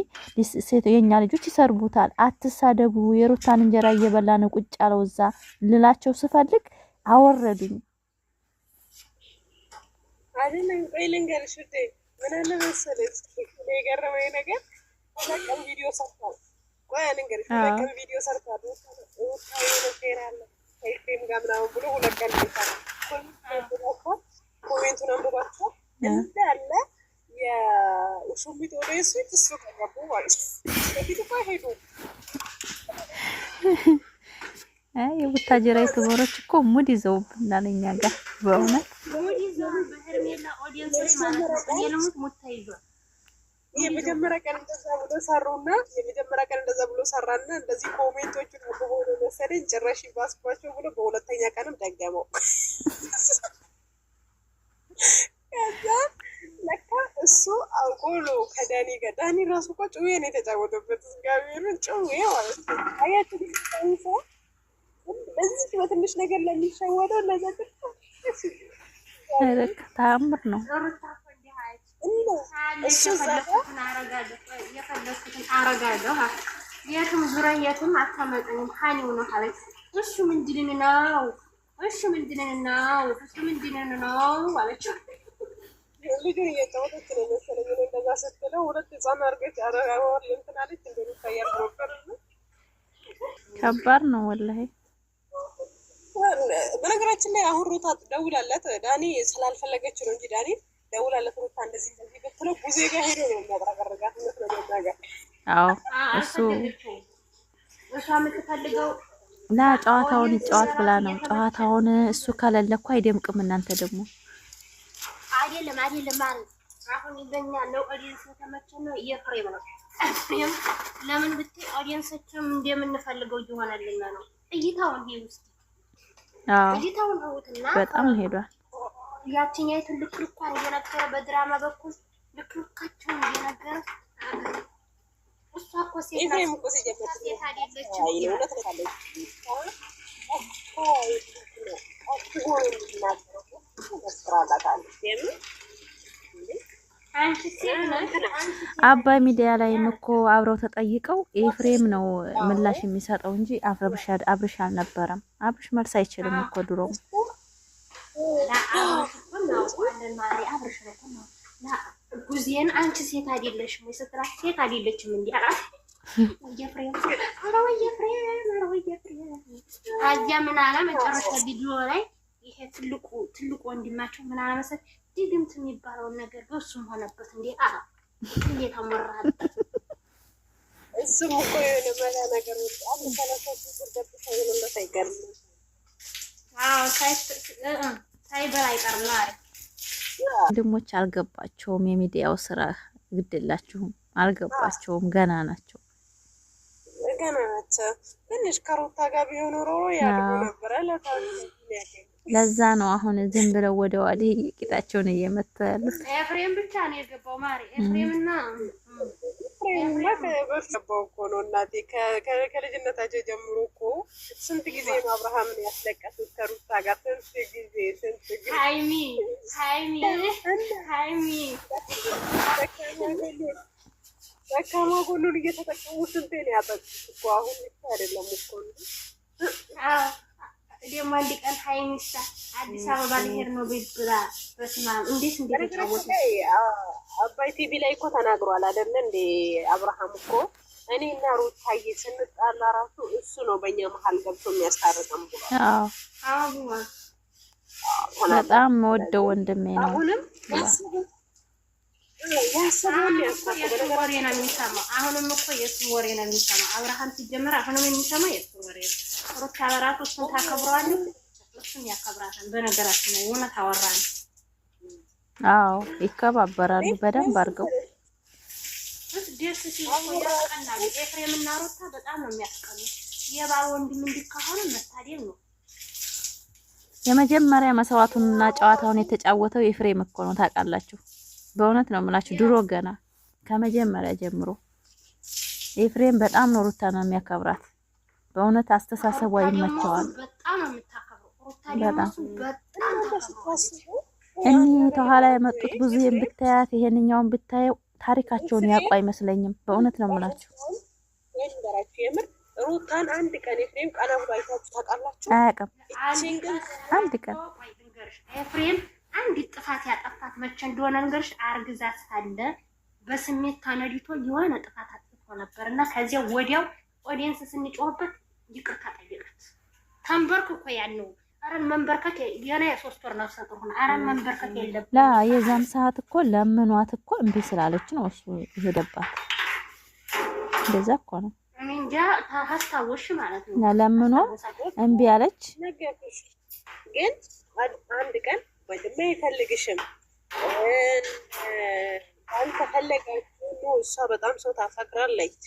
ሴት የኛ ልጆች ይሰርቡታል፣ አትሳደቡ፣ የሩታን እንጀራ እየበላ ነው ቁጭ ያለው እዛ ልላቸው ስፈልግ አወረዱኝ። አይደለም ቆይ ልንገርሽ ውዴ፣ ምን አለ መሰለሽ የገረመኝ ነገር ሁለቱም ቪዲዮ ሰርቷል። ቆይ ልንገርሽ ሁለቱም ቪዲዮ ሰርቷል። ከኤፍሬም ጋር ምናምን ብሎ ሁለት ቀን ይሰራል። ኮሜንቱን አንብባቸው እንዳለ የኡሹሚት ወደሱ እሱ ቀረቡ ማለት በፊት እኮ ሄዱ። የቡታጀራ ዩቱበሮች እኮ ሙድ ይዘውብናል እኛ ጋር በእውነት ሙድ ይዘው በሄርሜላ ኦዲየንሶች ማለት ነው። እኔ ለሙት ሙታ ይዟል። የመጀመሪያ ቀን እንደዛ ብሎ ሰሩና እንደዚህ ኮሜንቶቹን አንብበው መሰለኝ ጭራሽ ይባስባቸው ብሎ በሁለተኛ ቀንም ደገመው። ከዛ ለካ እሱ አውቆ ነው ከዳኒ ጋር። ዳኒ ራሱ እኮ ጭዌ ነው የተጫወተበት። እግዚአብሔርን ጭዌ ማለት ነው። አያችሁ ሰው በዚህ በትንሽ ነገር ለሚሸወደው ለዘጥ ታምር ነው። እሱ የፈለኩትን አረጋለሁ። የትም ዙሪያ የትም አታመጣኝም። ሀኒው ነው አለች። እሱ ምንድን ነው አለችው። ልጁን እየጫወተች ነው መሰለኝ እንደዛ ስትለው ሁለት ህፃን አድርገሽ አረጋዋል እንትን አለች እንደሚታያል ነበር። ከባድ ነው ወላሂ። በነገራችን ላይ አሁን ሩታ ደውላለት ዳኒ ስላልፈለገች ነው እንጂ ዳኒ ደውላለት ሩታ እንደዚህ እንደዚህ ብትለው ጉዜ ጋር ሄዶ ነው የሚያጥረቀርጋት ነው ነገር። አዎ እሱ የምትፈልገው እና ጨዋታውን ይጫወት ብላ ነው። ጨዋታውን እሱ ከሌለ እኮ አይደምቅም። እናንተ ደግሞ አይደለም ማለት አሁን ይገኛ ነው። ኦዲየንስ ተመቸ ነው የፍሬም ነው። ለምን ብትይ ኦዲየንሶችም እንደምንፈልገው ይሆናልና ነው። እይታውን ይሄ ውስጥ እይታውን አውጥና በጣም ሄዷል። ያቺኛይቱ ልክልኳን እየነገረ በድራማ በኩል ልክልካቸውን እየነገረ እሷ እኮ ሴት አይደለችም። አባይ ሚዲያ ላይም እኮ አብረው ተጠይቀው ኤፍሬም ነው ምላሽ የሚሰጠው እንጂ አብርሽ አልነበረም። አብርሽ መልስ አይችልም እኮ ድሮም ጉዜን አንቺ ሴት አይደለሽም ወይ ስትላት ሴት አይደለችም እንዴ አላት። ወየፍሬም ታዲያ ምን አለ መጨረሻ ቪዲዮ ላይ ይሄ ትልቁ ወንድማቸው ምን አለ መሰለኝ ድግምት የሚባለውን ነገር በሱም ሆነበት እንዴ አላ እንዴት አመራበት። እሱም እኮ የሆነ መላ ነገር ወጣ ተሰላሰቱ ተደብቆ የሆነ ሳይቀርም ሳይበላ አይቀርም አይደል? ወንድሞች አልገባቸውም። የሚዲያው ስራ ግድላችሁም አልገባቸውም። ገና ናቸው። ትንሽ ከሩታ ጋር ቢሆን ኖሮ ያድጉ ነበር። ለዛ ነው አሁን ዝም ብለው ወደ ወዲህ ቂጣቸውን እየመቱ ያሉት። ኤፍሬም ብቻ ነው የገባው ማሪ። ኤፍሬምና በገባው እኮ ነው እናቴ። ከልጅነታቸው ጀምሮ እኮ ስንት ጊዜ ነው አብርሃምን ያስለቀሱት ከሩታ ጋር ስንት ጊዜ ሃይሚ ደካማ ጎኑን እየተጠቀሙ ስንቴ ነው ያጠቁት እኮ። አሁን ብቻ አይደለም እኮ ደግሞ አንድ ቀን ሃይሚሳ አዲስ አበባ ልሄድ ነው ቤት ብላ በስመ አብ እንዴት እንደተጫወቱ አባይ ቲቪ ላይ እኮ ተናግሯል አይደለ እንዴ? አብርሃም እኮ እኔ እና ሩታዬ ስንጣላ ራሱ እሱ ነው በእኛ መሀል ገብቶ የሚያስታርቀም ብሏል። በጣም ወደው ወንድሜ ነው። አሁንም ያሰበውን ወሬ ነው የሚሰማው። አሁንም እኮ የእሱን ወሬ ነው የሚሰማው። አብርሃም ሲጀምር አሁንም የሚሰማው የእሱን ወሬ ነው። ሩታ በራሱ እሱን ታከብረዋለች፣ እሱም ያከብራታል። በነገራችን ላይ እውነት አወራን። አዎ ይከባበራሉ በደንብ አድርገው። ደስ ሲል ያስቀናሉ። ኤፍሬምና ሩታ በጣም ነው የሚያስቀኑት። የባል ወንድም እንዲካሆኑ መታደል ነው። የመጀመሪያ መስዋዕቱንና ጨዋታውን የተጫወተው ኤፍሬም እኮ ነው ታውቃላችሁ። በእውነት ነው የምላችሁ። ድሮ ገና ከመጀመሪያ ጀምሮ ኤፍሬም በጣም ነው ሩታ ነው የሚያከብራት። በእውነት አስተሳሰቧ ይመቸዋል። በጣም ነው የምታከብረው ሩታ። እኒህ ተኋላ የመጡት ብዙ ብታያት ይሄንኛውን ብታየው ታሪካቸውን ያውቁ አይመስለኝም። በእውነት ነው የምላችሁ። ሩታን አንድ ቀን ኤፍሬም ቀና ብሎ አይታችሁ ታውቃላችሁ? አያውቅም። አንድ ቀን ኤፍሬም አንድ ጥፋት ያጠፋት መቼ እንደሆነ ነገርሽ አርግዛ ሳለ በስሜት ታነዲቶ የሆነ ጥፋት አጥፍቶ ነበርና ከዚያ ወዲያው ኦዲየንስ ስንጮህበት ይቅርታ ጠየቀት። ተንበርክኮ ያለው አረን መንበርከክ የኔ 3 ወር ነው ሰጥቶና አረን መንበርከክ የለበት ላ የዛን ሰዓት እኮ ለምኗት እኮ እምቢ ስላለች ነው እሱ ይሄደባት። እንደዛ እኮ ነው። እኔ እንጃ ታስታውሽ ማለት ነው። ለምኗ እምቢ አለች። ነገርኩሽ ግን አንድ ቀን ወንድሜ አይፈልግሽም አንተ ፈለጋችሁ ነው። እሷ በጣም ሰው ታፈቅራለች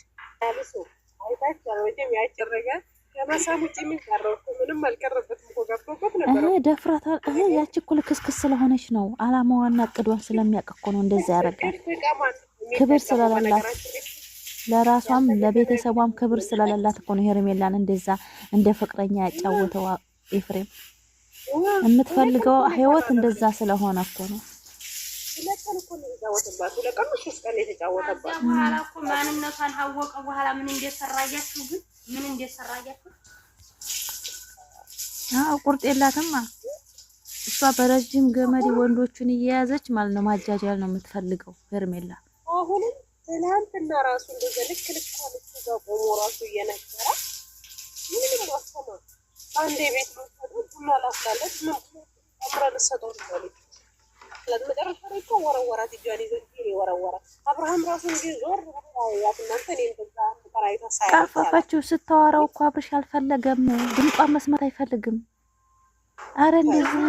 ያልሱ አይታችሁ ወይም ያጭረጋ ከመሳም ውጭ ምን ቀረው? ምንም አልቀረበትም እኮ ገብቶበት ነበር። ደፍራታል። ያቺ እኮ ልክስክስ ስለሆነች ነው። አላማዋና እቅዷን ስለሚያውቅ እኮ ነው እንደዛ ያደርጋል። ክብር ስለሌላት ለራሷም ለቤተሰቧም ክብር ስለሌላት እኮ ነው ሄርሜላን እንደዛ እንደ ፍቅረኛ ያጫወተው ኤፍሬም። የምትፈልገው ህይወት እንደዛ ስለሆነ እኮ ነው። ለቀን እኮ ነው የተጫወተባት። ለቀን ነው ቀን የተጫወተባት። በኋላ እኮ ማንነቷን አወቀ በኋላ ምን እንደሰራያችሁ ግን ምን እንደሰራያችሁ ቁርጥ የላትማ እሷ በረጅም ገመድ ወንዶቹን እየያዘች ማለት ነው ማጃጃል ነው የምትፈልገው ሄርሜላ። አሁንም ትናንትና ራሱ እንደዛ ልክ ጋር ቆሞ ራሱ እየነገረ ምንም ማሰማ አንዴ ቤት ነው ቡና ላፍላለች ነው አብራ ልሰጠው ነው ለመጨረሻ ላይ እኮ ወረወራት እጇን ይዘን ወረወራት። አብርሃም ራሱ እንጂ ዞር ያት እናንተ እኔን በዛ ተራይታ ቀፈፈችው። ስታወራው እኮ አብርሽ አልፈለገም፣ ድምጿን መስማት አይፈልግም። አረ እንደዚህ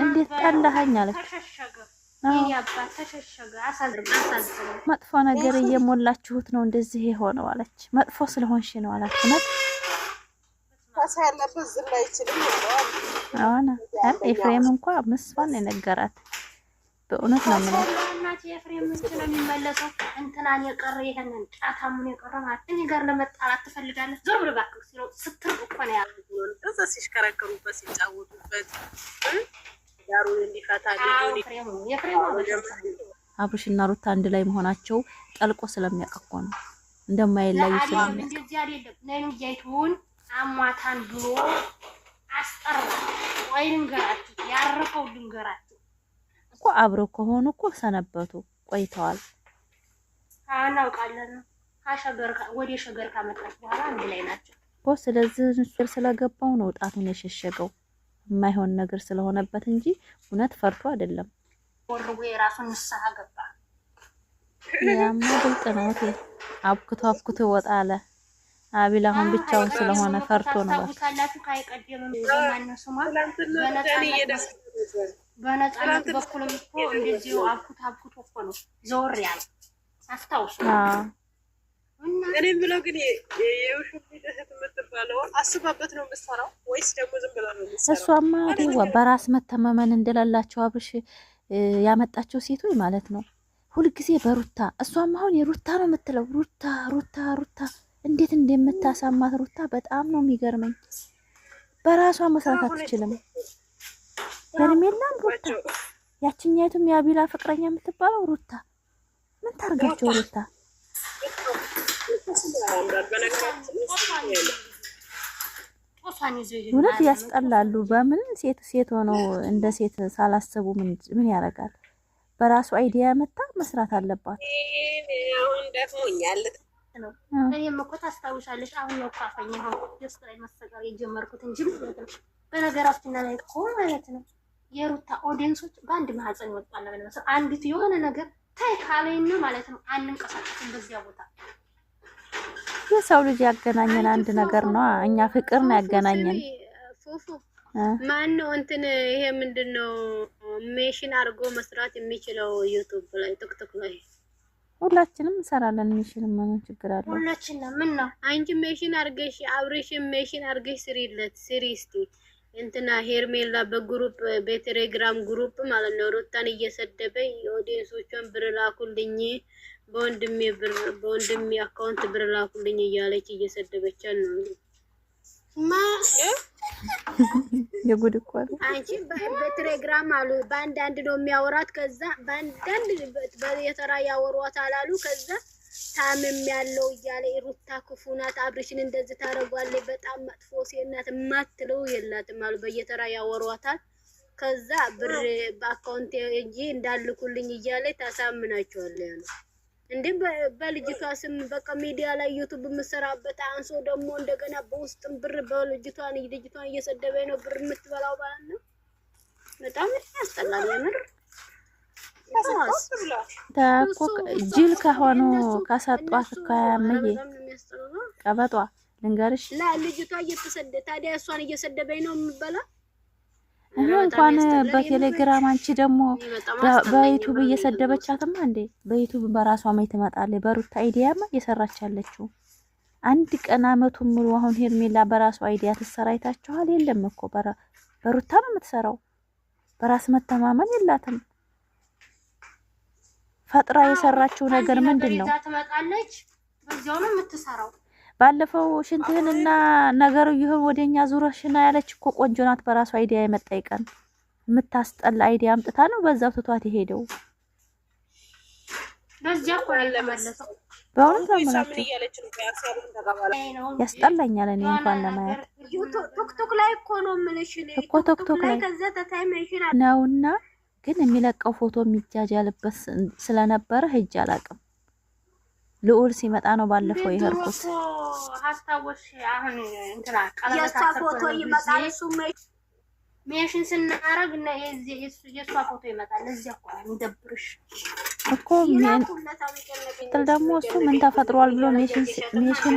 እንዴት ጠላኸኝ አለች። መጥፎ ነገር እየሞላችሁት ነው እንደዚህ የሆነው አለች። መጥፎ ስለሆንሽ ነው አላት። እውነት ያለበት ዝም አይችልም ነው አሁን ኤፍሬም እንኳን ምስፋን የነገራት በእውነት ነው ማለት ነው። እናቴ ኤፍሬም ምን ነው የሚመለሰው? እንትናን የቀረ ይሄንን ጫታሙን የቀረ ማለት እኔ ጋር ለመጣላት ትፈልጋለህ? ዞር ብለህ እባክህ ሲለው ስትር እኮ ነው ያለው። እዛ ሲሽከረከሩበት ሲጫወቱበት ዳሩ እንዲፈታ አብርሽና ሩታ አንድ ላይ መሆናቸው ጠልቆ ስለሚያውቅ እኮ ነው እንደማይለያዩ ስለሚያውቅ። እንደዚህ አይደለም ነንጃይቱን አሟታን ብሎ አስጠራ ወይ ልንገራችሁ፣ ያረፈው ልንገራችሁ እኮ አብረው ከሆኑ እኮ ሰነበቱ ቆይተዋል። አናውቃለን። ወደ ሸገር ካመጣች በኋላ አንድ ላይ ናቸው እኮ። ስለዚህ እሱ ስለገባው ነው ጣቱን የሸሸገው የማይሆን ነገር ስለሆነበት እንጂ እውነት ፈርቶ አይደለም። ወርጉ የራሱን ንስሐ ገባ። ያማ ብልጥ ነው። አብኩቶ አብኩቶ ወጣለ። አቢል አሁን ብቻውን ስለሆነ ፈርቶ ነው። ካላችሁ ካይቀደም በማነው ስሟ በነፃነት በኩል እኮ እንደዚህ አብኩቶ እኮ ነው ዞር ያለው አስታውሱ። እኔ ብለው ግን የውሽም ሂደት የምትባለው አስባበት ነው የምትሰራው ወይስ ደግሞ ዝም ብላ ነው የምትሰራው? እሷማ አይደዋ በራስ መተማመን እንደሌላቸው አብርሽ ያመጣቸው ሴቶች ማለት ነው ሁልጊዜ በሩታ። እሷማ አሁን የሩታ ነው የምትለው ሩታ ሩታ ሩታ እንዴት እንደምታሳማት ሩታ በጣም ነው የሚገርመኝ። በራሷ መስራት አትችልም። ሄርሜላም ሩታ ያችኛቱም የአቢላ ፍቅረኛ የምትባለው ሩታ ምን ታርጋቸው ሩታ እውነት ያስጠላሉ። በምን ሴት ሆነው እንደ ሴት ሳላሰቡ ምን ያደርጋል? በራሱ አይዲያ መጣ መስራት አለባት። አሁን ደክሞኛል ነው እኔም እኮ ታስታውሻለሽ። አሁን ነው ካፈኝ አሁን ደስታ ላይ መሰጋር የጀመርኩት እንጂ በነገራችን ላይ እኮ ማለት ነው የሩታ ኦዲየንሶች በአንድ ማህፀን ይወጣል ነው ማለት አንዲት የሆነ ነገር ታይ ካለኝ ማለት ነው አንንቀሳቀስም በዚያ ቦታ። የሰው ልጅ ያገናኘን አንድ ነገር ነው። እኛ ፍቅር ነው ያገናኘን። ፉፉ ማን ነው እንትን ይሄ ምንድነው ሜሽን አድርጎ መስራት የሚችለው ዩቲዩብ ላይ ቲክቶክ ላይ? ሁላችንም እንሰራለን። ሜሽን ምን ችግር አለው? ሁላችንም ምን ነው አንቺ ሜሽን አድርገሽ አብሬሽን ሜሽን አድርገሽ ስሪለት ስሪ እስቲ እንትና ሄርሜላ በግሩፕ በቴሌግራም ግሩፕ ማለት ነው ሩታን እየሰደበ ኦዲየንሶቿን ብር ላኩልኝ በወንድሜ አካውንት ብር ላኩልኝ እያለች እየሰደበች ነው። የጉድ እኮ ነው። አንቺ በቴሌግራም አሉ በአንዳንድ ነው የሚያወራት። ከዛ በአንዳንድ በየተራ ያወሯት አላሉ። ከዛ ታምም ያለው እያለ ሩታ ክፉ ናት፣ አብርሽን እንደዚህ ታረጓለች፣ በጣም መጥፎ ሴት ናት የማትለው የላትም አሉ። በየተራ ያወሯታል። ከዛ ብር በአካውንት እጂ እንዳልኩልኝ እያለ ታሳምናቸዋለች ያለው እንዴ በልጅቷ ስም በቃ ሚዲያ ላይ ዩቲዩብ የምሰራበት አንሶ ደግሞ እንደገና በውስጥም ብር በልጅቷን እየሰደበኝ ነው ብር የምትበላው ማለት ነው። በጣም ያስጠላል የምር። ታኮ ጅል ከሆኑ ካሳጧት ካያመዬ ቀበጧ ልንገርሽ ልጅቷ እየተሰደ ታዲያ እሷን እየሰደበኝ ነው የምበላ እንኳን በቴሌግራም አንቺ ደግሞ በዩቲዩብ እየሰደበቻትማ እንዴ በዩቲዩብ በራሷ ማይ ትመጣለች። በሩታ አይዲያማ እየሰራች ያለችው አንድ ቀን አመቱን ሙሉ አሁን ሄርሜላ በራሷ አይዲያ ትሰራይታችኋል? የለም እኮ በሩታ ነው የምትሰራው። በራስ መተማመን የላትም። ፈጥራ የሰራችው ነገር ምንድነው? ትመጣለች በዚያው ነው የምትሰራው። ባለፈው ሽንትህንና ነገሩ ይሁን ወደኛ ዙረሽና ያለች እኮ ቆንጆ ናት። በራሷ አይዲያ የመጣ ይቀን የምታስጠላ አይዲያ አምጥታ ነው በዛው ትቷት የሄደው። በዚያ እኮ ነው የተመለሰው። በእውነት ነው የምላችሁ ያስጠላኛል። እኔ እንኳን ለማየት ቶክቶክ ላይ እኮ ነው የምልሽ እኮ ቶክቶክ ላይ ከዛ ተታይመሽን ነውና ግን የሚለቀው ፎቶ የሚጃጃልበት ስለነበረ ሂጅ አላውቅም። ልዑል ሲመጣ ነው ባለፈው ይሄርኩት። አስታወሽ አሁን እንትና የሷ ፎቶ ይመጣል። እሱ ሜሽን ስናረግ እና የሷ ፎቶ ይመጣል። እዚያ እኮ ነው የሚደብርሽ እኮ ምን ደግሞ እሱ ምን ተፈጥሯል ብሎ ሜሽን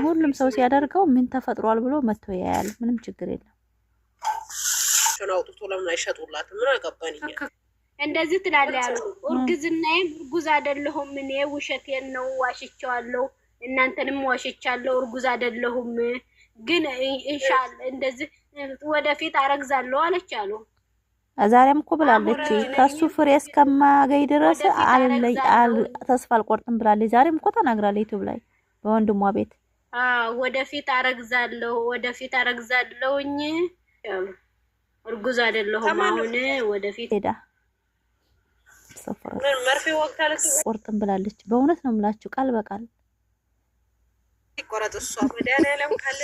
ሁሉም ሰው ሲያደርገው ምን ተፈጥሯል ብሎ መጥቶ ያያል። ምንም ችግር የለም። አውጥቶ ለምን አይሸጡላትም? ምን አገባኝ። እንደዚህ ትላለህ ያሉ እርግዝናዬም እርጉዝ አይደለሁም እኔ ውሸቴን ነው ዋሽቻለሁ፣ እናንተንም ዋሽቻለሁ፣ እርጉዝ አይደለሁም ግን ኢንሻአላህ እንደዚህ ወደፊት አረግዛለሁ አለች አሉ። ዛሬም እኮ ብላለች ከሱ ፍሬ እስከማገኝ ድረስ ተስፋ አልቆርጥም ብላለች። ዛሬም እኮ ተናግራለች ዩቲዩብ ላይ በወንድሟ ቤት ወደፊት አረግዛለሁኝ እርጉዝ አይደለሁም አሁን ወደፊት ሄዳ ምን መርፌ ወቅታለች ቆርጥም ብላለች። በእውነት ነው የምላችሁ ቃል በቃል ይቆረጥ እሷ መድኃኒዓለም ካለ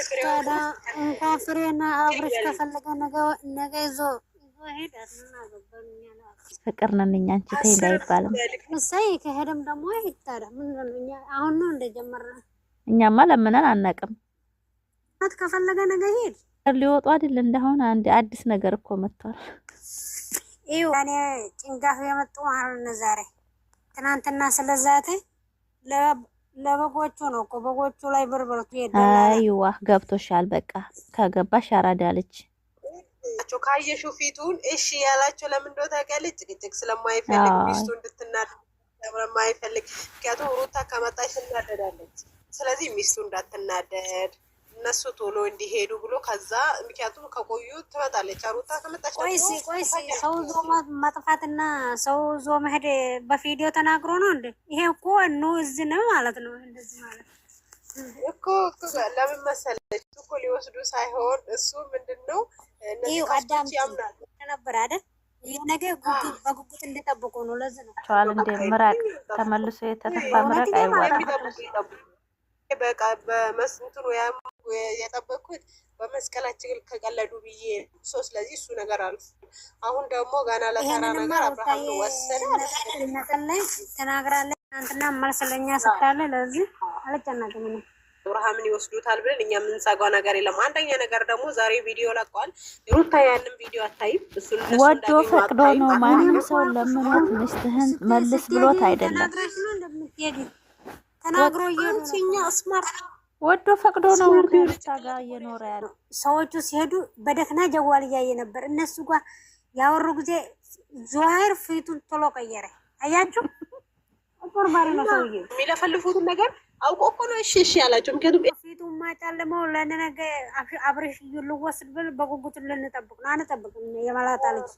ፍሬና አብረሽ ከፈለገ ነገ ይዞ ሄዳት እና ገባኛ ፍቅር ነን እኛ አንቺ ተይ እንዳይባልም እሰይ ከሄደም ደግሞ ይታረ ምን ነው አሁን ነው እንደጀመረና እኛማ ለምነን አናቅም። ከፈለገ ነገ ሄድ ሊወጡ አይደል እንደሆነ አንድ አዲስ ነገር እኮ መጥቷል። ይው እኔ ጭንጋፍ የመጣው አሁን ዛሬ ትናንትና ስለዛተ ለበጎቹ ነው እኮ በጎቹ ላይ ብርብር ትሄዳለህ። አይዋ ገብቶሻል። በቃ ከገባሽ አራዳለች አቾ ካየሹ ፊቱን እሺ ያላቸው ለምን እንደው ታውቂያለሽ? ጭቅጭቅ ስለማይፈልግ ሚስቱ እንድትናደድ ስለማይፈልግ ምክንያቱም ሩታ ከመጣች ትናደዳለች። ስለዚህ ሚስቱ እንዳትናደድ እነሱ ቶሎ እንዲሄዱ ብሎ ከዛ ምክንያቱም ከቆዩ ትመጣለች። ሩታ ከመጣች ቆይስ ሰው ዞ ማጥፋትና ሰው ዞ መሄድ በቪዲዮ ተናግሮ ነው እንዴ? ይሄ እኮ ነው እዚህ ነው ማለት ነው። እንደዚህ ማለት እኮ ለምን መሰለች እኮ ሊወስዱ ሳይሆን እሱ ምንድነው እነዚህ አዳም ያምናል ነበር አይደል? ይሄ ነገር በጉጉት እንደጠበቁ ነው። ለዚህ ነው ቻል እንደ ምራቅ ተመልሶ የተተፋ ምራቅ አይዋጣም። በቃ በመስንቱን ያም የጠበቁት በመስቀላችን ከቀለዱ ብዬ ሶ ስለዚህ እሱ ነገር አልፎ አሁን ደግሞ ገና ለተራ ነገር አብርሃም ወሰደ ላይ ተናግራለች። አንተና መልስለኛ ስታለ ለዚህ አልጨነቅም ነው አብርሃምን ይወስዱታል ብለን እኛ የምንሰጋው ነገር የለም። አንደኛ ነገር ደግሞ ዛሬ ቪዲዮ ለቋል። ሩታ ያንን ቪዲዮ አታይም። እሱ ወዶ ፈቅዶ ነው። ማንም ሰው ለምኖት ሚስትህን መልስ ብሎት አይደለም ተናግሮ የኛ ስማርት ወዶ ፈቅዶ ነው ከሩታ ጋር እየኖረ ያለው። ሰዎቹ ሲሄዱ በደህና ጀዋል እያየ ነበር። እነሱ ጋር ያወሩ ጊዜ ዙሃር ፊቱን ቶሎ ቀየረ። አያችሁ አቆርባሪ ነው ሰውዬ የሚለፈልፉትን ነገር አውቆ እኮ ነው እሺ ያላችሁ። ምክንያቱም ፊቱን ማጫለመው ለነገ አብረሽ ልወስድ ብል በጉጉት ልንጠብቅ ነው። አንጠብቅም የመላጣ ልጅ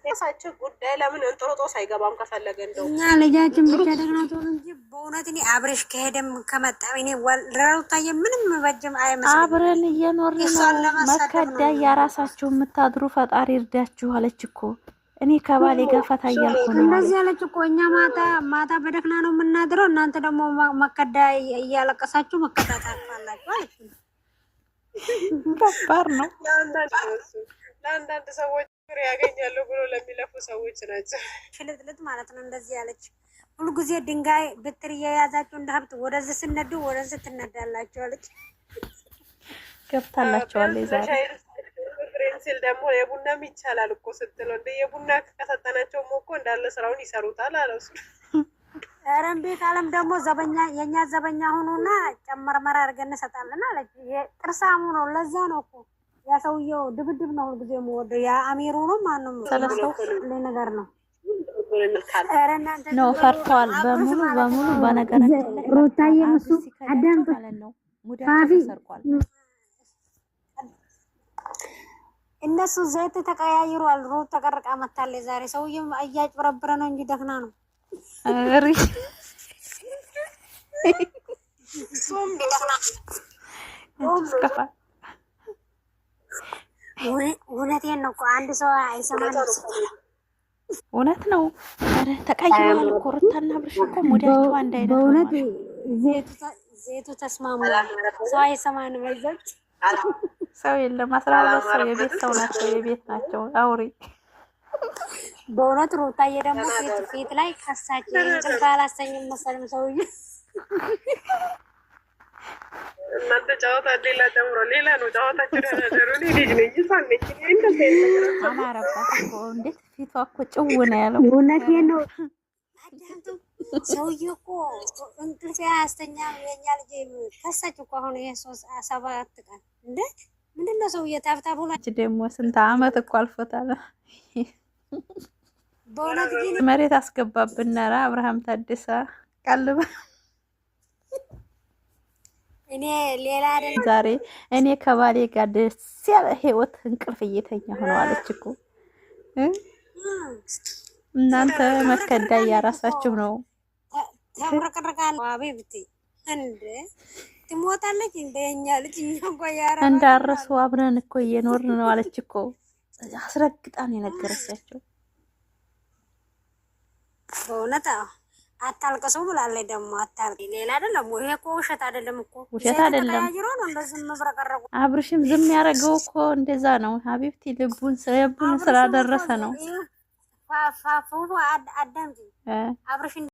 የሳቸው ጉዳይ ለምን እንጥሮጦስ አይገባም? ከፈለገ እንደው እኛ ልጃችን ብቻ ደግናቶ እንጂ በእውነት እኔ አብረሽ ከሄደም ከመጣ እኔ ሩታዬ ምንም በጀም አይመስልም። አብረን እየኖርን ነው። መከዳ ያራሳችሁ የምታድሩ ፈጣሪ እርዳችሁ አለች እኮ። እኔ ከባሌ ጋር ፈታ እያልኩ ነው እንደዚህ አለች እኮ። እኛ ማታ በደህና ነው የምናድረው፣ እናንተ ደግሞ መከዳ እያለቀሳችሁ መከታታላችሁ አለች። ከባድ ነው። ለአንዳንድ ሰዎች ያገኛሉ ብሎ ለሚለፉ ሰዎች ናቸው። ሽልጥልጥ ማለት ነው። እንደዚህ ያለች ሁልጊዜ ድንጋይ ብትር እየያዛችሁ እንደ ሀብት ወደዚህ ስነዱ ወደዚህ ትነዳላችሁ አለች። ገብታላችኋለች ዛሬ ሲል ደግሞ የቡናም ይቻላል እኮ ስትለው እንደ የቡና ከሰጠናቸው እኮ እንዳለ ስራውን ይሰሩታል አለው እሱ። ኧረ ቤት አለም ደግሞ ዘበኛ የኛ ዘበኛ ሆኖና ጨመርመር አድርገን እንሰጣለን አለች። ጥርሳሙ ነው። ለዛ ነው እኮ ያ ሰውዬው ድብድብ ነው ሁልጊዜ የምወደው። ያ አሚሩ ነው ማንም ነገር ነው ነው ፈርቷል። በሙሉ በነገራችን ላይ ሩታዬ እሱ አዳም ነው ፋፊ እነሱ ዘይት ተቀያይሯል። ሩት ተቀርቃ መታለች ዛሬ። ሰውዬው እያጭበረበረ ነው እንጂ ደህና ነው። አሪ ሶም እውነቴን ነው እኮ አንድ ሰው አይሰማም። እውነት ነው። ኧረ ተቀይረዋል እኮ ሩታና አብርሽ እኮ ሙዳቸው አንድ አይነት በእውነት ሆኗል። ዜቱ ተስማሙ። ሰው አይሰማን በዛች ሰው የለም 12 ሰው የቤት ሰው ናቸው፣ የቤት ናቸው አውሪ። በእውነት ሩታዬ ደግሞ ፊት ላይ ከሳች እንቅልፍ አላሰኝም መሰልም ሰውዬ። እናንተ ጨዋታ ሌላ ጨምሮ ሌላ ነው ጨዋታችሁ። ደረደሩ ልጅ ነኝ ይሳነች እንደዚህ ነገር አማረባት እኮ እንዴት ፊቷ እኮ ጭው ነው ያለው። እውነቴን ነው። አዳምጡ ሰውዬ እኮ እንቅልፍ አያስተኛም። የኛ ልጅ ከሳች እኮ አሁን የ7 ቀን እንዴ ምንድን ነው ሰውዬ ታብታብ ሁላ ደግሞ ስንት አመት እኮ አልፎታል። በእውነት ግን መሬት አስገባብን። ኧረ አብርሃም ታደሰ ቀልብ እኔ ሌላ አይደል ዛሬ እኔ ከባሌ ጋር ደስ ያለ ህይወት እንቅልፍ እየተኛ ሆነዋለች እኮ። እናንተ መከዳ እያራሳችሁ ነው። ተብረቀረቃል አቤብቲ እንደ ትሞታለች እንደኛ ልጅ እንኳን እንዳረሱ አብረን እኮ እየኖርን ነው አለች እኮ። አስረግጣን የነገረቻቸው በእውነት አታልቅሱ ብላለች። ደግሞ አታልቅ ሌላ አይደለም። ይሄ እኮ ውሸት አይደለም እኮ ውሸት አይደለም። አብርሽም ዝም ያደረገው እኮ እንደዛ ነው። ሀቢብቲ ልቡን ስላደረሰ ነው። ፋፋፉ አዳምጪ አብርሽ